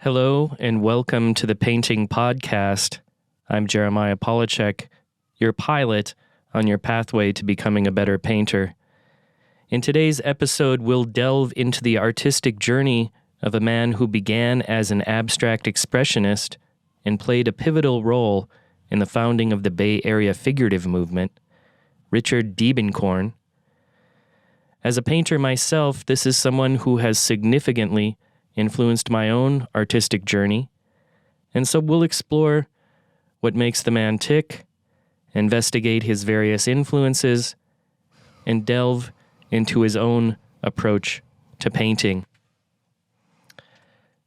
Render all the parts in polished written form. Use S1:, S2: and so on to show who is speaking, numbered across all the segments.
S1: Hello and welcome to the Painting Podcast. I'm Jeremiah Polachek, your pilot on your pathway to becoming a better painter. In today's episode, we'll delve into the artistic journey of a man who began as an abstract expressionist and played a pivotal role in the founding of the Bay Area figurative movement, Richard Diebenkorn. As a painter myself, this is someone who has significantly influenced my own artistic journey, and so we'll explore what makes the man tick, investigate his various influences, and delve into his own approach to painting.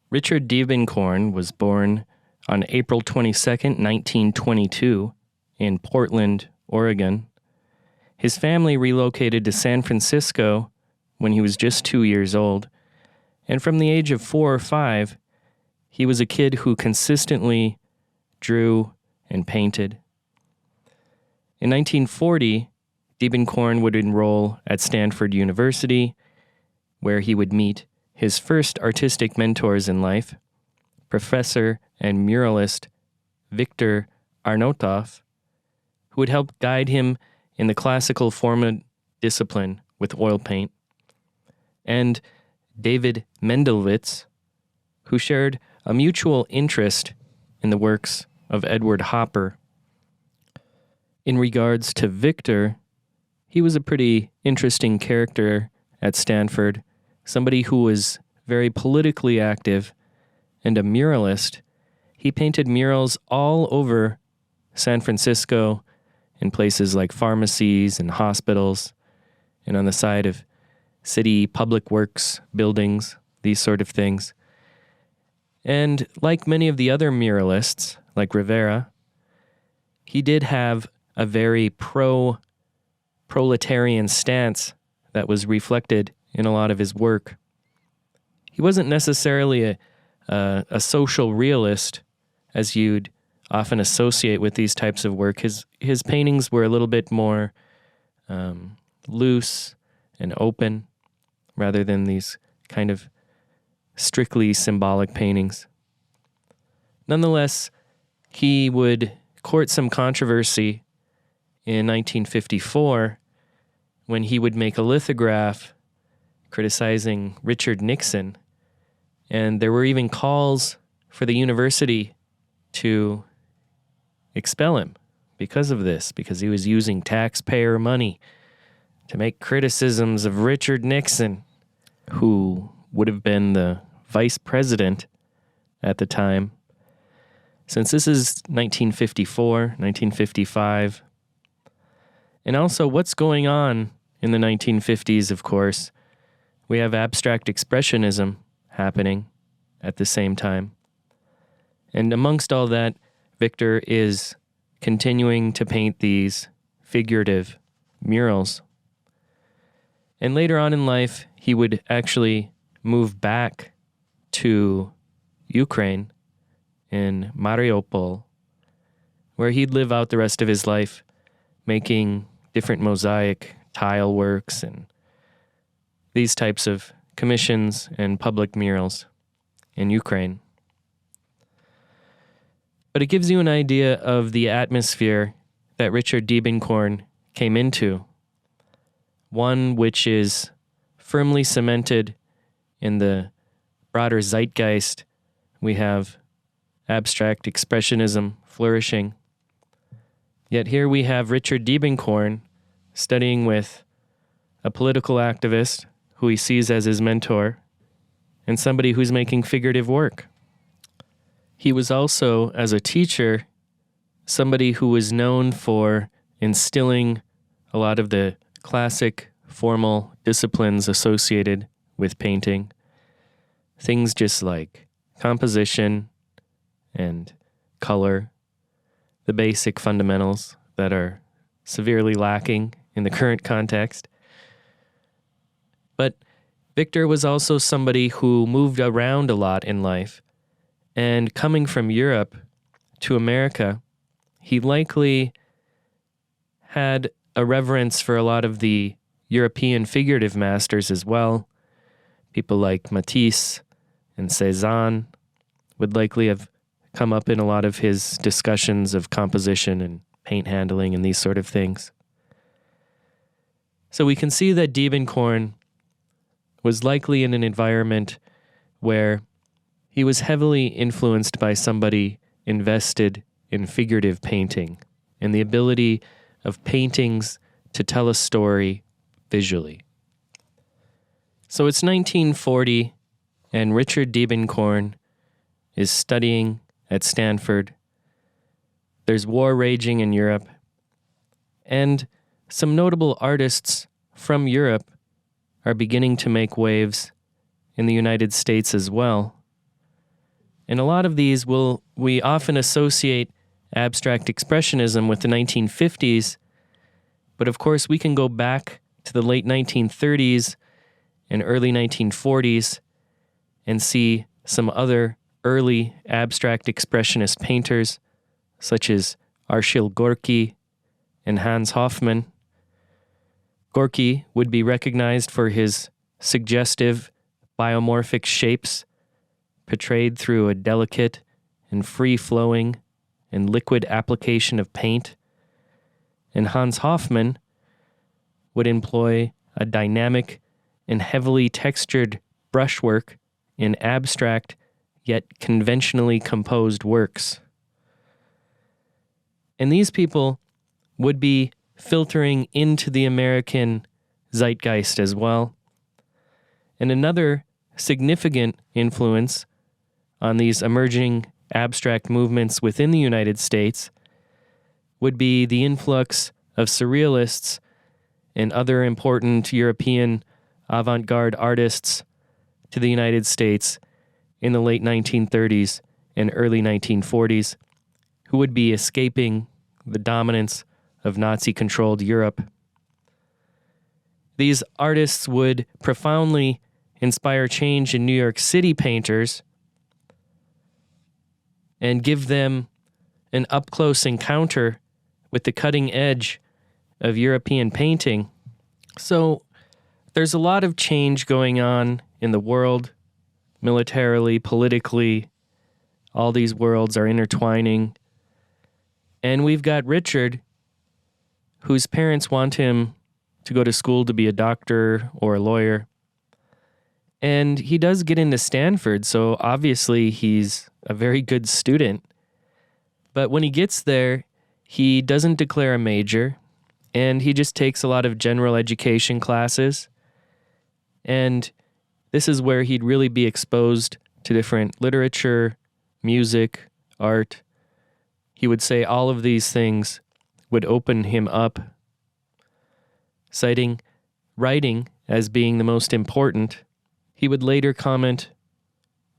S1: Richard Diebenkorn was born on April 22nd, 1922, in Portland, Oregon. His family relocated to San Francisco when he was just 2 years old. And from the age of 4 or 5, he was a kid who consistently drew and painted. In 1940, Diebenkorn would enroll at Stanford University, where he would meet his first artistic mentors in life, professor and muralist Victor Arnautoff, who would help guide him in the classical form discipline with oil paint, and David Mendelwitz, who shared a mutual interest in the works of Edward Hopper. In regards to Victor, he was a pretty interesting character at Stanford, somebody who was very politically active and a muralist. He painted murals all over San Francisco in places like pharmacies and hospitals and on the side of city public works buildings, these sort of things. And like many of the other muralists, like Rivera, he did have a very proletarian stance that was reflected in a lot of his work. He wasn't necessarily a social realist, as you'd often associate with these types of work. His paintings were a little bit more loose and open, rather than these kind of strictly symbolic paintings. Nonetheless, he would court some controversy in 1954 when he would make a lithograph criticizing Richard Nixon, and there were even calls for the university to expel him because of this, because he was using taxpayer money to make criticisms of Richard Nixon, who would have been the vice president at the time. Since this is 1954, 1955, and also what's going on in the 1950s, of course, we have abstract expressionism happening at the same time. And amongst all that, Victor is continuing to paint these figurative murals. And later on in life, he would actually move back to Ukraine in Mariupol, where he'd live out the rest of his life making different mosaic tile works and these types of commissions and public murals in Ukraine. But it gives you an idea of the atmosphere that Richard Diebenkorn came into, one which is firmly cemented in the broader zeitgeist. We have abstract expressionism flourishing. Yet here we have Richard Diebenkorn studying with a political activist who he sees as his mentor and somebody who's making figurative work. He was also, as a teacher, somebody who was known for instilling a lot of the classic formal disciplines associated with painting. Things just like composition and color, the basic fundamentals that are severely lacking in the current context. But Victor was also somebody who moved around a lot in life, and coming from Europe to America, he likely had a reverence for a lot of the European figurative masters as well, people like Matisse and Cézanne, would likely have come up in a lot of his discussions of composition and paint handling and these sort of things. So we can see that Diebenkorn was likely in an environment where he was heavily influenced by somebody invested in figurative painting and the ability of paintings to tell a story visually. So it's 1940, and Richard Diebenkorn is studying at Stanford. There's war raging in Europe, and some notable artists from Europe are beginning to make waves in the United States as well. And a lot of these we often associate abstract expressionism with the 1950s, but of course we can go back to the late 1930s and early 1940s and see some other early abstract expressionist painters such as Arshil Gorky and Hans Hofmann. Gorky would be recognized for his suggestive biomorphic shapes portrayed through a delicate and free-flowing and liquid application of paint. And Hans Hofmann would employ a dynamic and heavily textured brushwork in abstract yet conventionally composed works. And these people would be filtering into the American zeitgeist as well. And another significant influence on these emerging abstract movements within the United States would be the influx of surrealists and other important European avant-garde artists to the United States in the late 1930s and early 1940s, who would be escaping the dominance of Nazi-controlled Europe. These artists would profoundly inspire change in New York City painters and give them an up-close encounter with the cutting edge of European painting. So there's a lot of change going on in the world, militarily, politically. All these worlds are intertwining. And we've got Richard, whose parents want him to go to school to be a doctor or a lawyer. And he does get into Stanford, so obviously he's a very good student. But when he gets there, he doesn't declare a major, and he just takes a lot of general education classes. And this is where he'd really be exposed to different literature, music, art. He would say all of these things would open him up, citing writing as being the most important. He would later comment,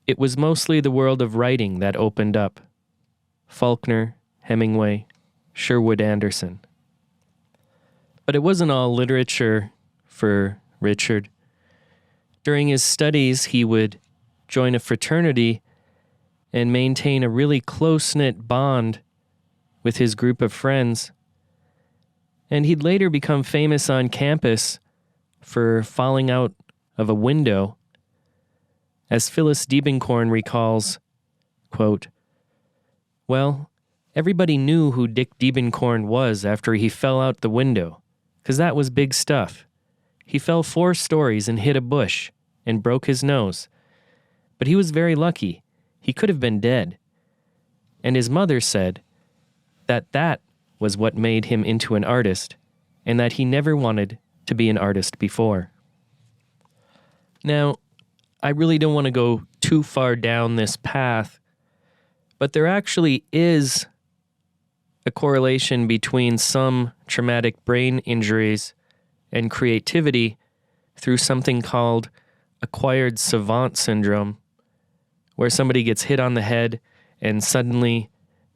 S1: "It was mostly the world of writing that opened up." Faulkner, Hemingway, Sherwood Anderson. But it wasn't all literature for Richard. During his studies, he would join a fraternity and maintain a really close-knit bond with his group of friends. And he'd later become famous on campus for falling out of a window. As Phyllis Diebenkorn recalls, quote, "Well, everybody knew who Dick Diebenkorn was after he fell out the window, 'cause that was big stuff. He fell 4 stories and hit a bush and broke his nose. But he was very lucky. He could have been dead. And his mother said that was what made him into an artist, and that he never wanted to be an artist before." Now, I really don't want to go too far down this path, but there actually is a correlation between some traumatic brain injuries and creativity through something called acquired savant syndrome, where somebody gets hit on the head and suddenly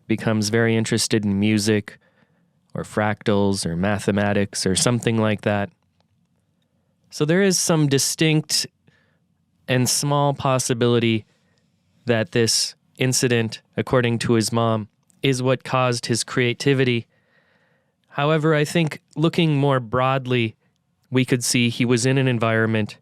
S1: becomes very interested in music or fractals or mathematics or something like that. So there is some distinct and small possibility that this incident, according to his mom, is what caused his creativity. However, I think looking more broadly, we could see he was in an environment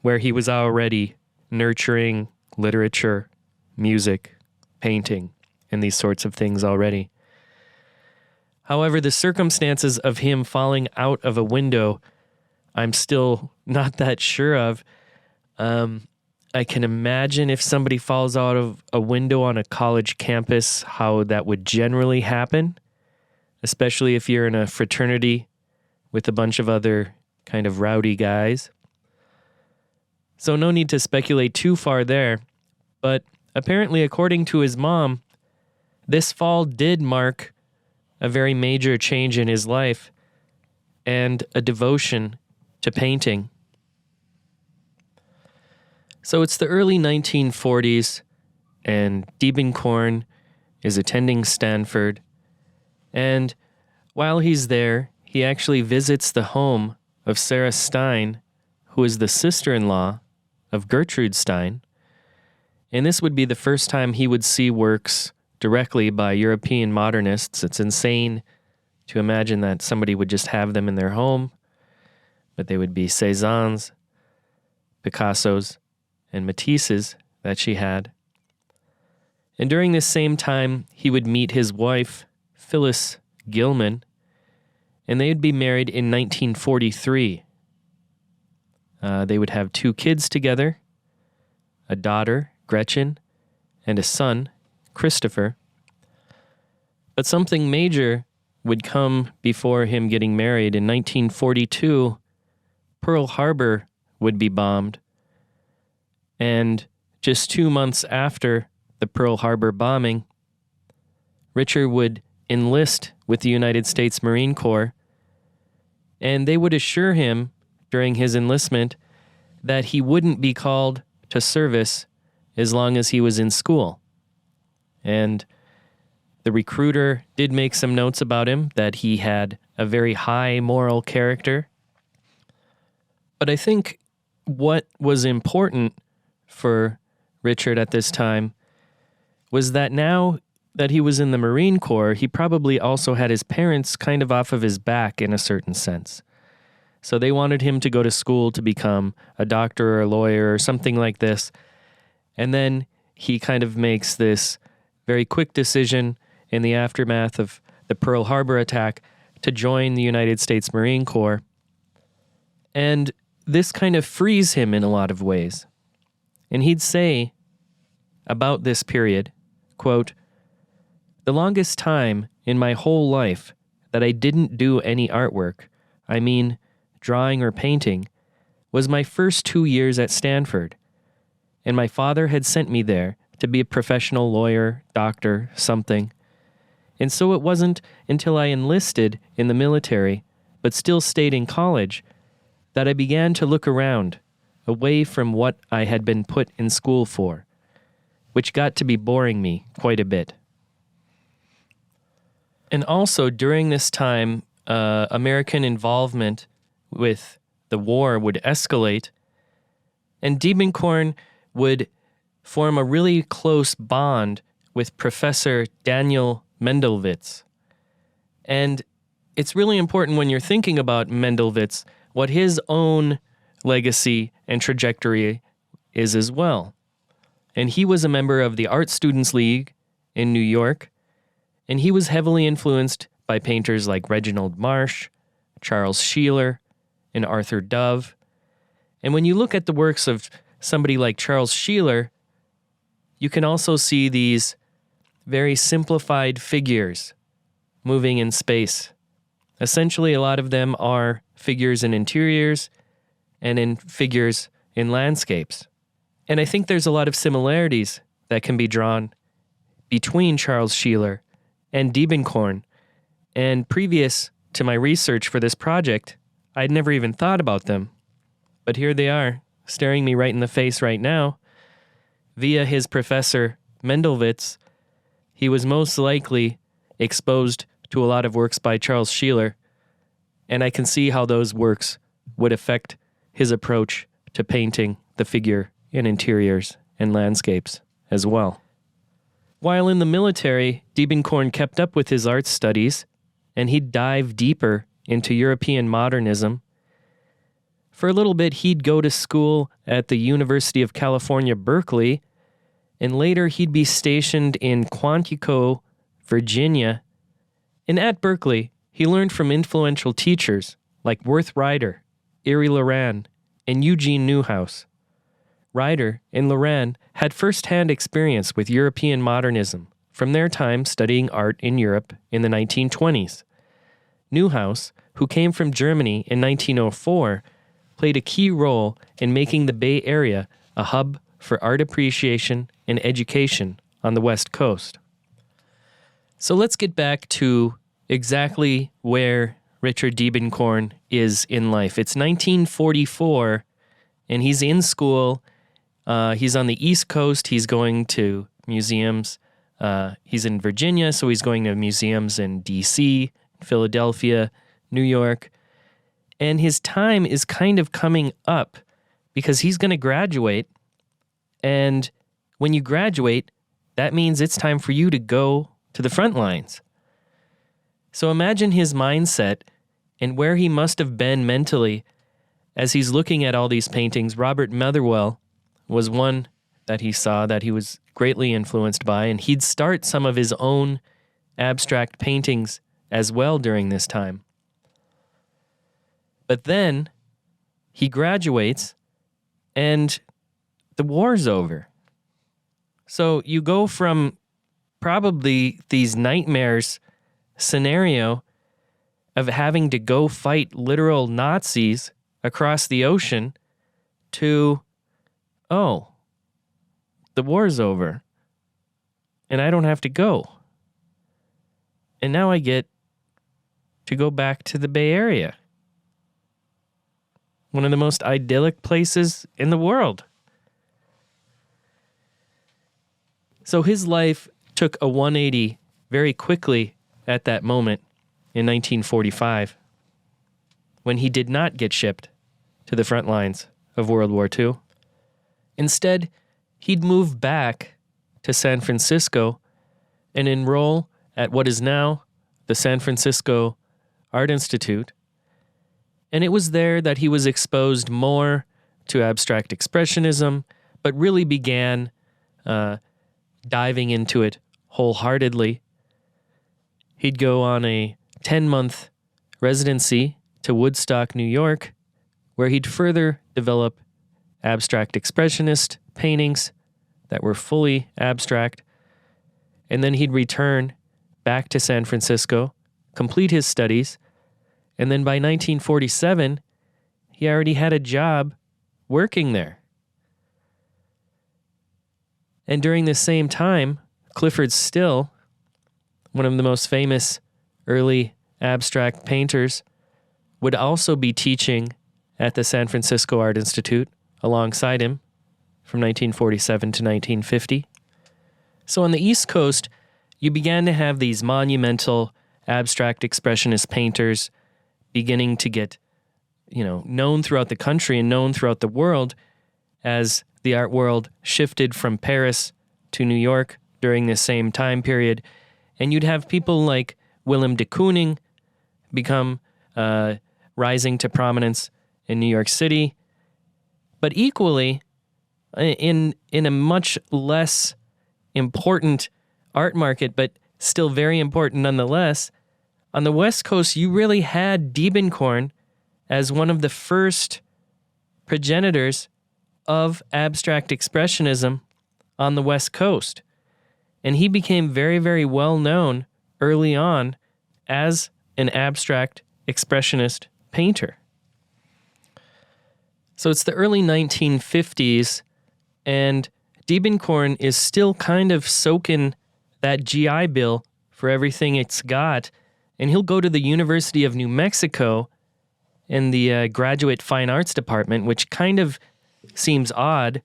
S1: where he was already nurturing literature music, painting, and these sorts of things already. However, the circumstances of him falling out of a window, I'm still not that sure of. I can imagine if somebody falls out of a window on a college campus, how that would generally happen, especially if you're in a fraternity with a bunch of other kind of rowdy guys. So no need to speculate too far there, but apparently, according to his mom, this fall did mark a very major change in his life and a devotion to painting. So it's the early 1940s, and Diebenkorn is attending Stanford, and while he's there, he actually visits the home of Sarah Stein, who is the sister-in-law of Gertrude Stein, and this would be the first time he would see works directly by European modernists. It's insane to imagine that somebody would just have them in their home, but they would be Cézanne's, Picasso's, and Matisse's that she had. And during this same time, he would meet his wife, Phyllis Gilman, and they would be married in 1943. They would have 2 kids together, a daughter, Gretchen, and a son, Christopher. But something major would come before him getting married. In 1942, Pearl Harbor would be bombed. And just 2 months after the Pearl Harbor bombing, Richard would enlist with the United States Marine Corps, and they would assure him during his enlistment that he wouldn't be called to service as long as he was in school. And the recruiter did make some notes about him, that he had a very high moral character. But I think what was important for Richard at this time was that now that he was in the Marine Corps, he probably also had his parents kind of off of his back in a certain sense. So they wanted him to go to school to become a doctor or a lawyer or something like this. And then he kind of makes this very quick decision in the aftermath of the Pearl Harbor attack to join the United States Marine Corps. And this kind of frees him in a lot of ways. And he'd say about this period, quote, "The longest time in my whole life that I didn't do any artwork, I mean drawing or painting, was my first 2 years at Stanford. And my father had sent me there to be a professional lawyer, doctor, something. And so it wasn't until I enlisted in the military, but still stayed in college, that I began to look around, away from what I had been put in school for, which got to be boring me quite a bit." And also during this time, American involvement with the war would escalate, and Diebenkorn would form a really close bond with Professor Daniel Mendelwitz. And it's really important when you're thinking about Mendelwitz, what his own legacy and trajectory is as well. And he was a member of the Art Students League in New York, and he was heavily influenced by painters like Reginald Marsh, Charles Sheeler, and Arthur Dove. And when you look at the works of somebody like Charles Sheeler, you can also see these very simplified figures moving in space. Essentially, a lot of them are figures in interiors and in figures in landscapes. And I think there's a lot of similarities that can be drawn between Charles Sheeler and Diebenkorn. And previous to my research for this project, I'd never even thought about them. But here they are, staring me right in the face right now. Via his professor, Mendelwitz, he was most likely exposed to a lot of works by Charles Sheeler, and I can see how those works would affect his approach to painting the figure in interiors and landscapes as well. While in the military, Diebenkorn kept up with his art studies, and he'd dive deeper into European modernism. For a little bit, he'd go to school at the University of California, Berkeley, and later he'd be stationed in Quantico, Virginia. And at Berkeley, he learned from influential teachers like Worth Ryder, Erie Loran, and Eugene Newhouse. Ryder and Loran had first-hand experience with European modernism from their time studying art in Europe in the 1920s. Newhouse, who came from Germany in 1904, played a key role in making the Bay Area a hub for art appreciation and education on the West Coast. So let's get back to exactly where Richard Diebenkorn is in life. It's 1944, and he's in school. He's on the East Coast. He's going to museums. He's in Virginia, so he's going to museums in D.C., Philadelphia, New York. And his time is kind of coming up because he's going to graduate. And when you graduate, that means it's time for you to go to the front lines. So imagine his mindset and where he must have been mentally as he's looking at all these paintings. Robert Motherwell was one that he saw that he was greatly influenced by, and he'd start some of his own abstract paintings as well during this time. But then he graduates and the war's over. So you go from probably these nightmares scenario of having to go fight literal Nazis across the ocean to, oh, the war's over and I don't have to go. And now I get to go back to the Bay Area. One of the most idyllic places in the world. So his life took a 180 very quickly at that moment in 1945 when he did not get shipped to the front lines of World War II. Instead, he'd move back to San Francisco and enroll at what is now the San Francisco Art Institute. And it was there that he was exposed more to abstract expressionism, but really began diving into it wholeheartedly. He'd go on a 10-month residency to Woodstock, New York, where he'd further develop abstract expressionist paintings that were fully abstract. And then he'd return back to San Francisco, complete his studies, and then by 1947, he already had a job working there. And during this same time, Clyfford Still, one of the most famous early abstract painters, would also be teaching at the San Francisco Art Institute alongside him from 1947 to 1950. So on the East Coast, you began to have these monumental abstract expressionist painters beginning to get, known throughout the country and known throughout the world as the art world shifted from Paris to New York during this same time period. And you'd have people like Willem de Kooning become rising to prominence in New York City. But equally, in a much less important art market, but still very important nonetheless, on the West Coast, you really had Diebenkorn as one of the first progenitors of abstract expressionism on the West Coast. And he became very, very well known early on as an abstract expressionist painter. So it's the early 1950s, and Diebenkorn is still kind of soaking that GI Bill for everything it's got. And he'll go to the University of New Mexico in the Graduate Fine Arts Department, which kind of seems odd,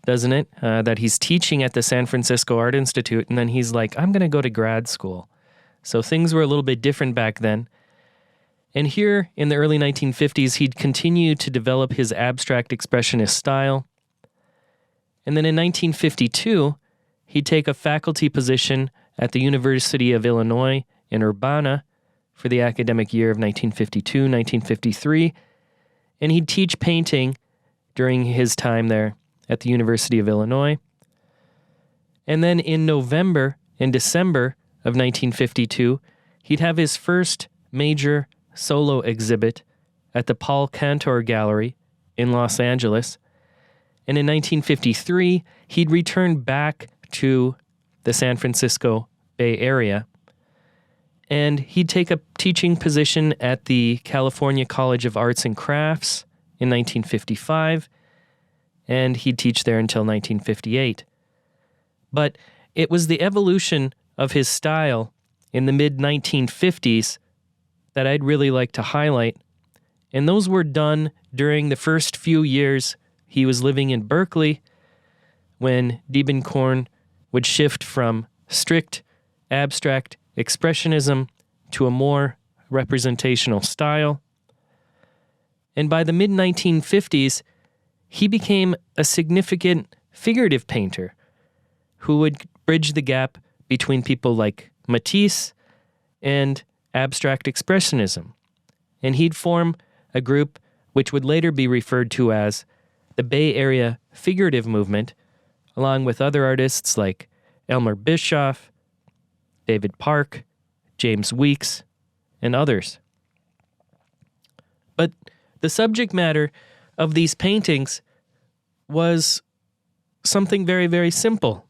S1: doesn't it? That he's teaching at the San Francisco Art Institute, and then he's like, I'm going to go to grad school. So things were a little bit different back then. And here in the early 1950s, he'd continue to develop his abstract expressionist style. And then in 1952, he'd take a faculty position at the University of Illinois in Urbana for the academic year of 1952-1953, and he'd teach painting during his time there at the University of Illinois. And then in November and December of 1952, he'd have his first major solo exhibit at the Paul Cantor Gallery in Los Angeles. And in 1953, he'd return back to the San Francisco Bay Area, and he'd take a teaching position at the California College of Arts and Crafts in 1955, and he'd teach there until 1958. But it was the evolution of his style in the mid-1950s that I'd really like to highlight, and those were done during the first few years he was living in Berkeley, when Diebenkorn would shift from strict abstract expressionism to a more representational style. And by the mid-1950s, he became a significant figurative painter who would bridge the gap between people like Matisse and abstract expressionism. And he'd form a group which would later be referred to as the Bay Area Figurative Movement, along with other artists like Elmer Bischoff, David Park, James Weeks, and others. But the subject matter of these paintings was something very, very simple,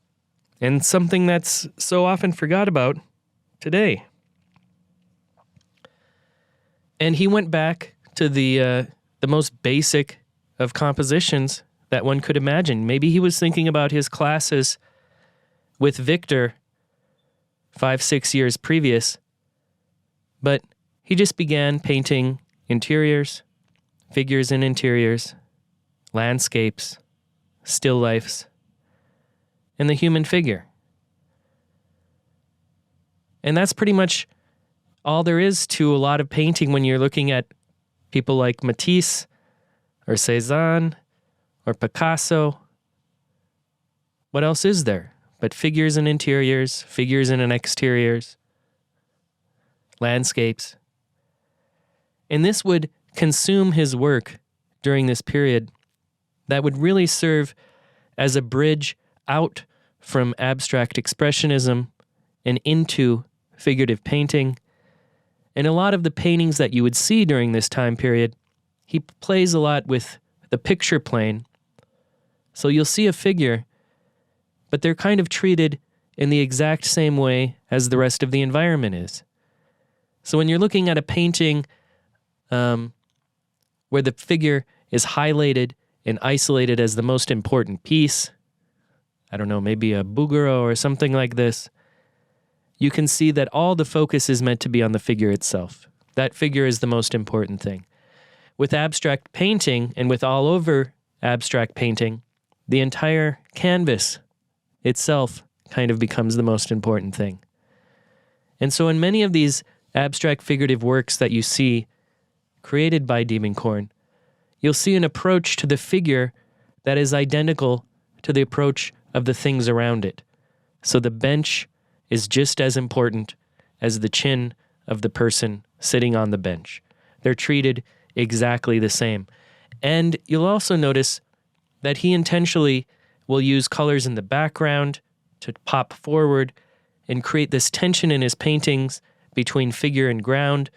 S1: and something that's so often forgot about today. And he went back to the most basic of compositions that one could imagine. Maybe he was thinking about his classes with Victor 5-6 years previous, but he just began painting interiors, figures in interiors, landscapes, still lifes, and the human figure. And that's pretty much all there is to a lot of painting when you're looking at people like Matisse or Cézanne or Picasso. What else is there but figures in interiors, figures in exteriors, landscapes? And this would consume his work during this period that would really serve as a bridge out from abstract expressionism and into figurative painting. And a lot of the paintings that you would see during this time period, he plays a lot with the picture plane. So you'll see a figure, but they're kind of treated in the exact same way as the rest of the environment is. So when you're looking at a painting where the figure is highlighted and isolated as the most important piece, I don't know, maybe a Bouguereau or something like this, you can see that all the focus is meant to be on the figure itself. That figure is the most important thing. With abstract painting, and with all over abstract painting, the entire canvas itself kind of becomes the most important thing. And so in many of these abstract figurative works that you see created by Diebenkorn, you'll see an approach to the figure that is identical to the approach of the things around it. So the bench is just as important as the chin of the person sitting on the bench. They're treated exactly the same. And you'll also notice that he intentionally will use colors in the background to pop forward and create this tension in his paintings between figure and ground,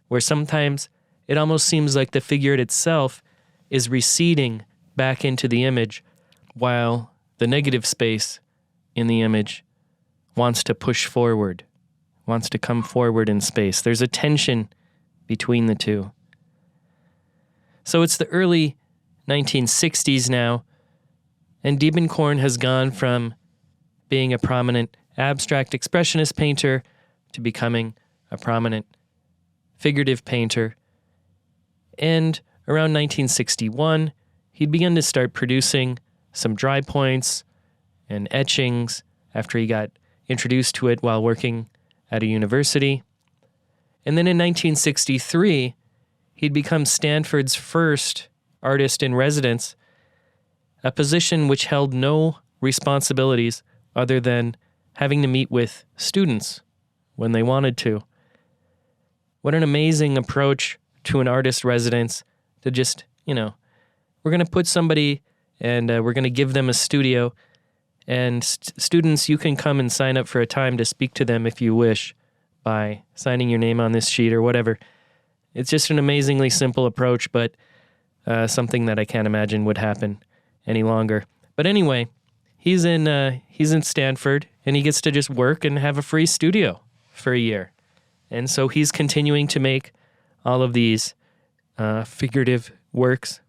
S1: where sometimes it almost seems like the figure itself is receding back into the image, while the negative space in the image wants to push forward, wants to come forward in space. There's a tension between the two. So it's the early 1960s now, and Diebenkorn has gone from being a prominent abstract expressionist painter to becoming a prominent figurative painter. And around 1961, he'd begun to start producing some dry points and etchings after he got introduced to it while working at a university. And then in 1963, he'd become Stanford's first artist in residence, a position which held no responsibilities other than having to meet with students when they wanted to. What an amazing approach to an artist residence, to just, we're going to put somebody and we're going to give them a studio, And students, you can come and sign up for a time to speak to them if you wish by signing your name on this sheet or whatever. It's just an amazingly simple approach, but something that I can't imagine would happen any longer. But anyway, he's in Stanford, and he gets to just work and have a free studio for a year. And so he's continuing to make all of these figurative works.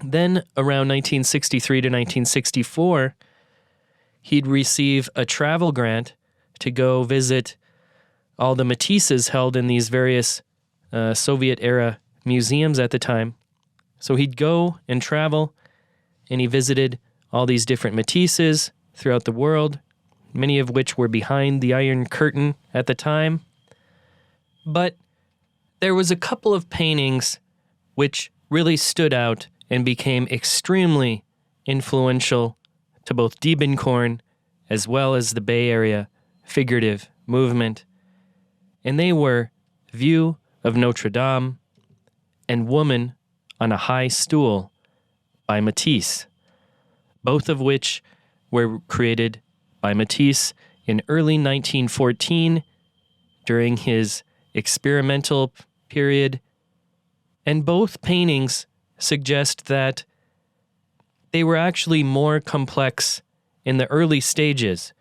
S1: Then around 1963 to 1964, he'd receive a travel grant to go visit all the Matisses held in these various Soviet-era museums at the time. So he'd go and travel, and he visited all these different Matisses throughout the world, many of which were behind the Iron Curtain at the time. But there was a couple of paintings which really stood out and became extremely influential to both Diebenkorn as well as the Bay Area figurative movement. And they were View of Notre Dame and Woman on a High Stool by Matisse, both of which were created by Matisse in early 1914 during his experimental period. And both paintings suggest that they were actually more complex in the early stages.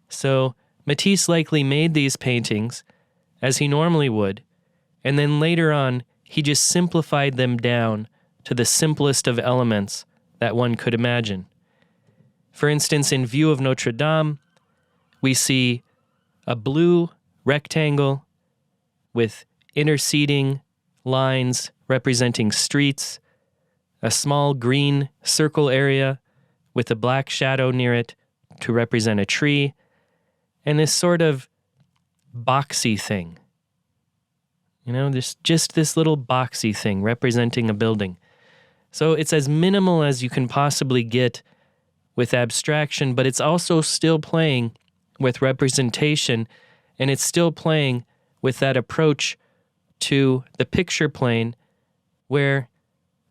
S1: So Matisse likely made these paintings as he normally would, and then later on he just simplified them down to the simplest of elements that one could imagine. For instance, in View of Notre Dame, we see a blue rectangle with interceding lines representing streets, a small green circle area with a black shadow near it to represent a tree, and this sort of boxy thing. You know, there's just this little boxy thing representing a building. So it's as minimal as you can possibly get with abstraction, but it's also still playing with representation, and it's still playing with that approach to the picture plane where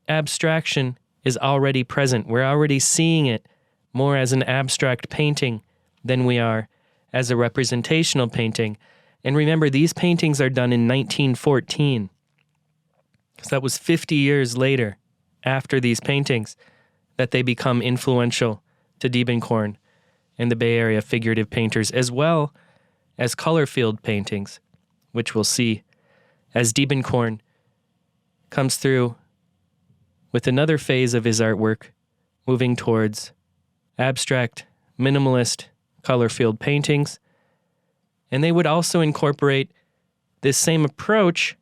S1: abstraction is already present. We're already seeing it more as an abstract painting than we are as a representational painting. And remember, these paintings are done in 1914. So that was 50 years later, after these paintings, that they become influential to Diebenkorn and the Bay Area figurative painters, as well as color field paintings, which we'll see as Diebenkorn comes through with another phase of his artwork, moving towards abstract, minimalist color field paintings. And they would also incorporate this same approach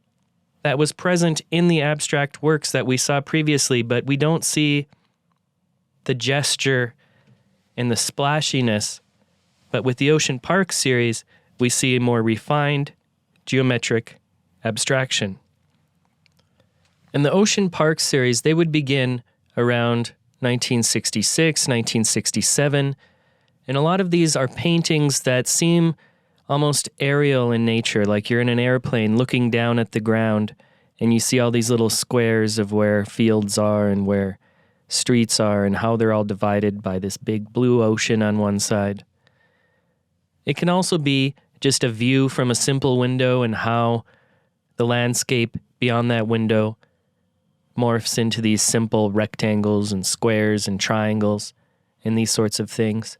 S1: that was present in the abstract works that we saw previously, but we don't see the gesture and the splashiness. But with the Ocean Park series, we see a more refined, geometric abstraction. In the Ocean Park series, they would begin around 1966, 1967, and a lot of these are paintings that seem almost aerial in nature, like you're in an airplane looking down at the ground, and you see all these little squares of where fields are and where streets are and how they're all divided by this big blue ocean on one side. It can also be just a view from a simple window and how the landscape beyond that window morphs into these simple rectangles and squares and triangles and these sorts of things.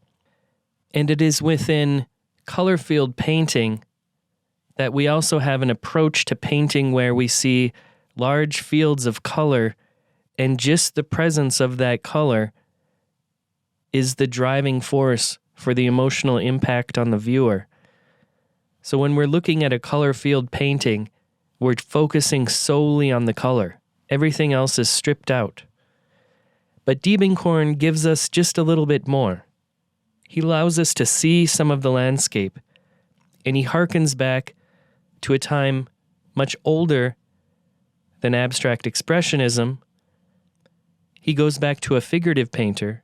S1: And it is within color field painting that we also have an approach to painting where we see large fields of color, and just the presence of that color is the driving force for the emotional impact on the viewer. So when we're looking at a color field painting, we're focusing solely on the color. Everything else is stripped out. But Diebenkorn gives us just a little bit more. He allows us to see some of the landscape, and he harkens back to a time much older than abstract expressionism. He goes back to a figurative painter,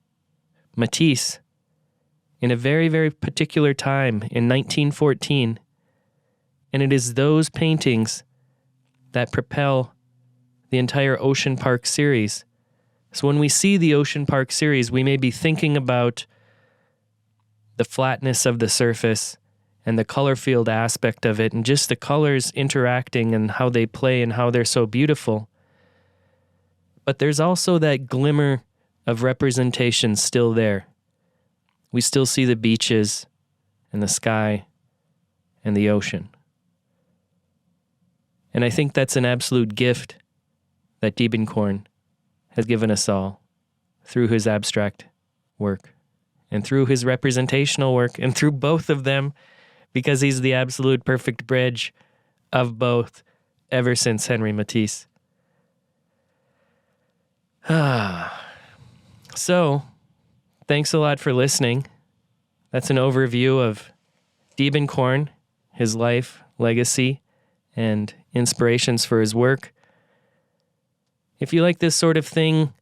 S1: Matisse, in a very, very particular time in 1914, and it is those paintings that propel the entire Ocean Park series So when we see the Ocean Park series, we may be thinking about the flatness of the surface and the color field aspect of it and just the colors interacting and how they play and how they're so beautiful. But there's also that glimmer of representation still there. We still see the beaches and the sky and the ocean. And I think that's an absolute gift that Diebenkorn has given us all through his abstract work and through his representational work and through both of them, because he's the absolute perfect bridge of both ever since Henri Matisse. So, thanks a lot for listening. That's an overview of Diebenkorn, his life, legacy, and inspirations for his work. If you like this sort of thing,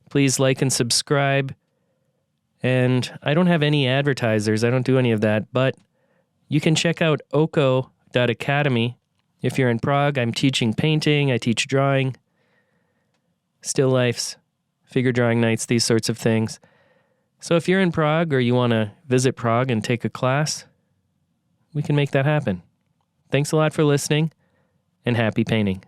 S1: please like and subscribe. And I don't have any advertisers. I don't do any of that. But you can check out oko.academy. If you're in Prague, I'm teaching painting. I teach drawing, still lifes, figure drawing nights, these sorts of things. So if you're in Prague or you want to visit Prague and take a class, we can make that happen. Thanks a lot for listening, and happy painting.